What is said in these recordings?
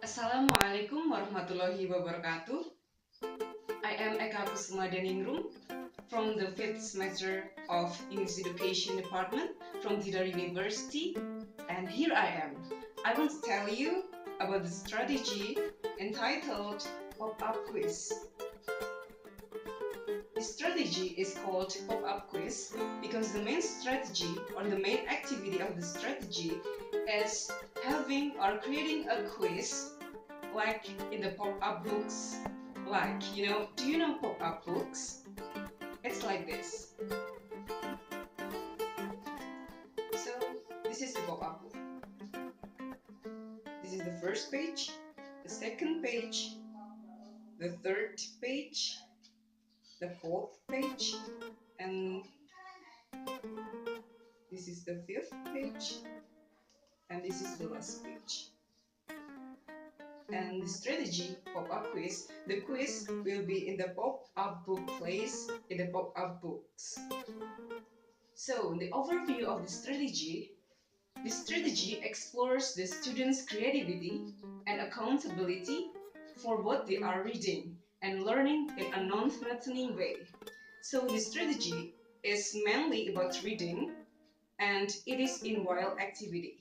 Assalamualaikum warahmatullahi wabarakatuh. I am Eka Kusuma Deningrum from the 5th semester of English Education Department from Tidar University, and here I am. I want to tell you about the strategy entitled Pop-Up Quiz. This strategy is called Pop-Up Quiz because the main strategy or the main activity of the strategy is having or creating a quiz like in the pop-up books. Like, do you know pop-up books? It's like this. So this is the pop-up book. This is the first page, the second page, the third page, the fourth page, and this is the fifth page, and this is the last page. And the strategy pop-up quiz, the quiz will be in the pop-up book place in the pop-up books. So the overview of the strategy, this strategy explores the students' creativity and accountability for what they are reading and learning in a non-threatening way. So the strategy is mainly about reading, and it is in wild activity.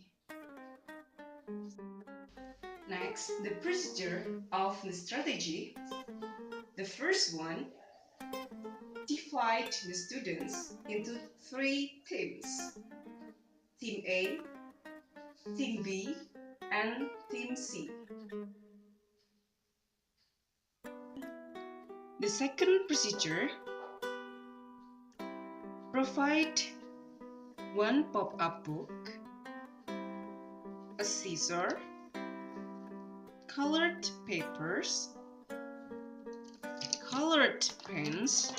Next, the procedure of the strategy. The first one, divide the students into 3 teams. Team A, Team B, and Team C. The second procedure, provide one pop-up book, a scissor, colored papers, colored pens,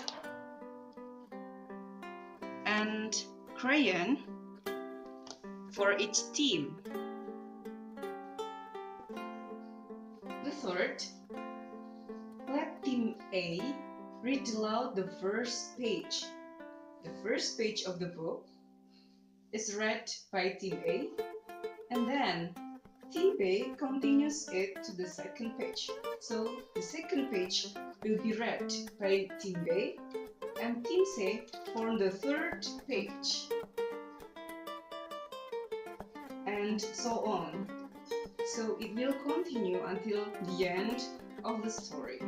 and crayon for each team. The third, let Team A read aloud the first page. The first page of the book is read by Team A, and then Team B continues it to the second page. So the second page will be read by Team B and Team C for the third page. And so on. So it will continue until the end of the story.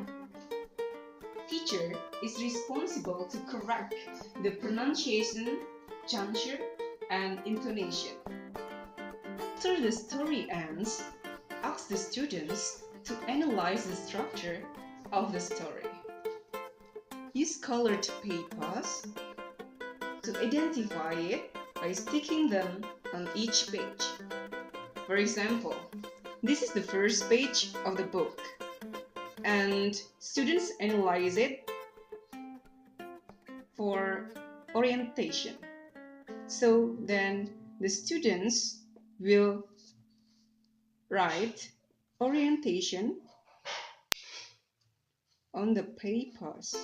Teacher is responsible to correct the pronunciation, juncture, and intonation. After the story ends, ask the students to analyze the structure of the story. Use colored papers to identify it by sticking them on each page. For example, this is the first page of the book, and students analyze it for orientation. So then the students will write orientation on the papers.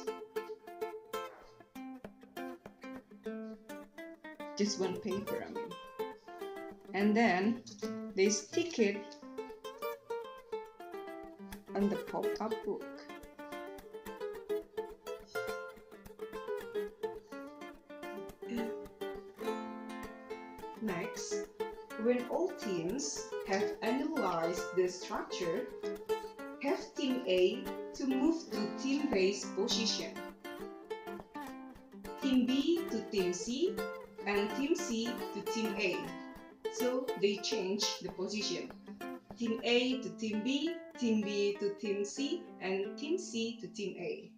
Just one paper, and then they stick it on the pop-up book. Next, when all teams have analyzed the structure, have Team A to move to Team B's position, Team B to Team C, and Team C to Team A. So they change the position. Team A to Team B, Team B to Team C, and Team C to Team A.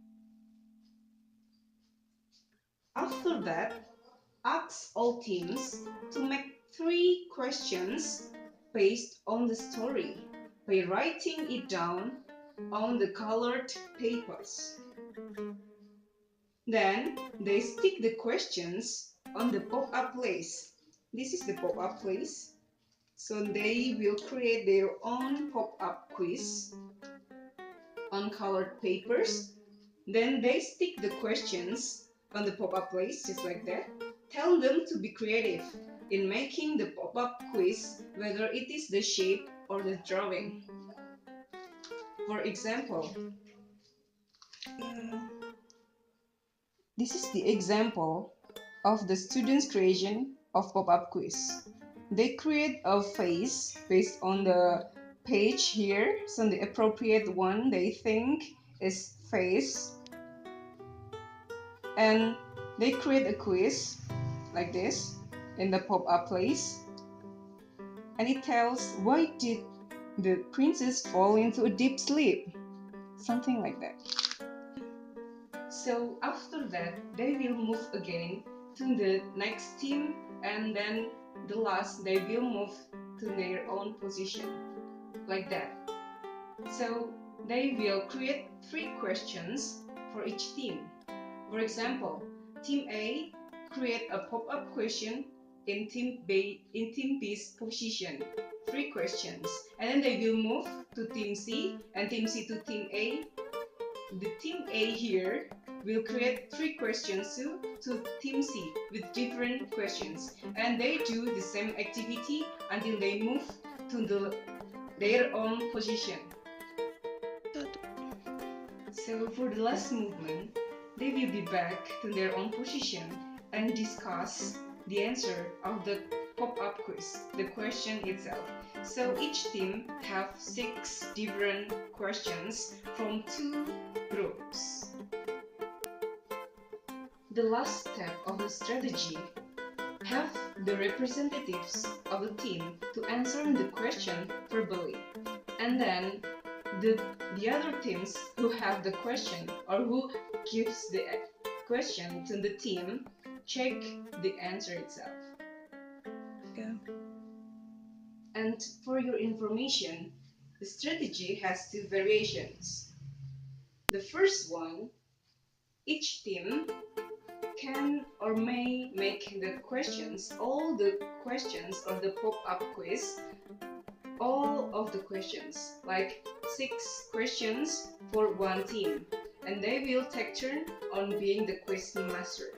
After that, ask all teams to make 3 questions based on the story by writing it down on the colored papers. Then they stick the questions on the pop-up place. This is the pop-up place. So they will create their own pop-up quiz on colored papers. Then they stick the questions on the pop-up place, just like that. Tell them to be creative in making the pop-up quiz, whether it is the shape or the drawing. For example, this is the example of the students' creation of pop-up quiz. They create a face based on the page here, so the appropriate one they think is face, and they create a quiz like this in the pop-up place, and it tells why did the princess fall into a deep sleep, something like that. So after that, they will move again to the next team, and then the last they will move to their own position, like that. So they will create 3 questions for each team. For example, Team A create a pop-up question in Team B's position, 3 questions, and then they will move to Team C and Team C to Team A. The Team A here will create 3 questions to Team C with different questions, and they do the same activity until they move to their own position. So for the last movement, they will be back to their own position and discuss the answer of the pop-up quiz, the question itself. So each team have 6 different questions from 2 groups. The last step of the strategy, have the representatives of the team to answer the question verbally, and then the other teams who have the question or who gives the question to the team check the answer itself. Yeah. And for your information, the strategy has 2 variations. The first one, each team can or may make the questions, all the questions of the pop-up quiz, all of the questions, like 6 questions for one team, and they will take turn on being the quiz master.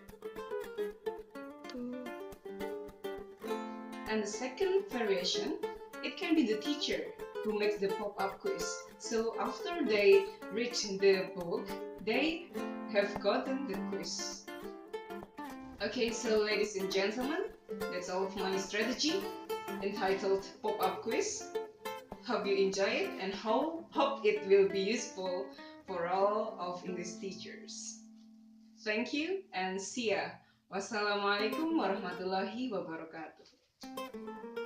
And the second variation, it can be the teacher who makes the pop-up quiz. So after they read the book, they have gotten the quiz. Okay, so ladies and gentlemen, that's all of my strategy entitled Pop-Up Quiz. Hope you enjoy it and hope it will be useful for all of English teachers. Thank you and see ya. Wassalamualaikum warahmatullahi wabarakatuh.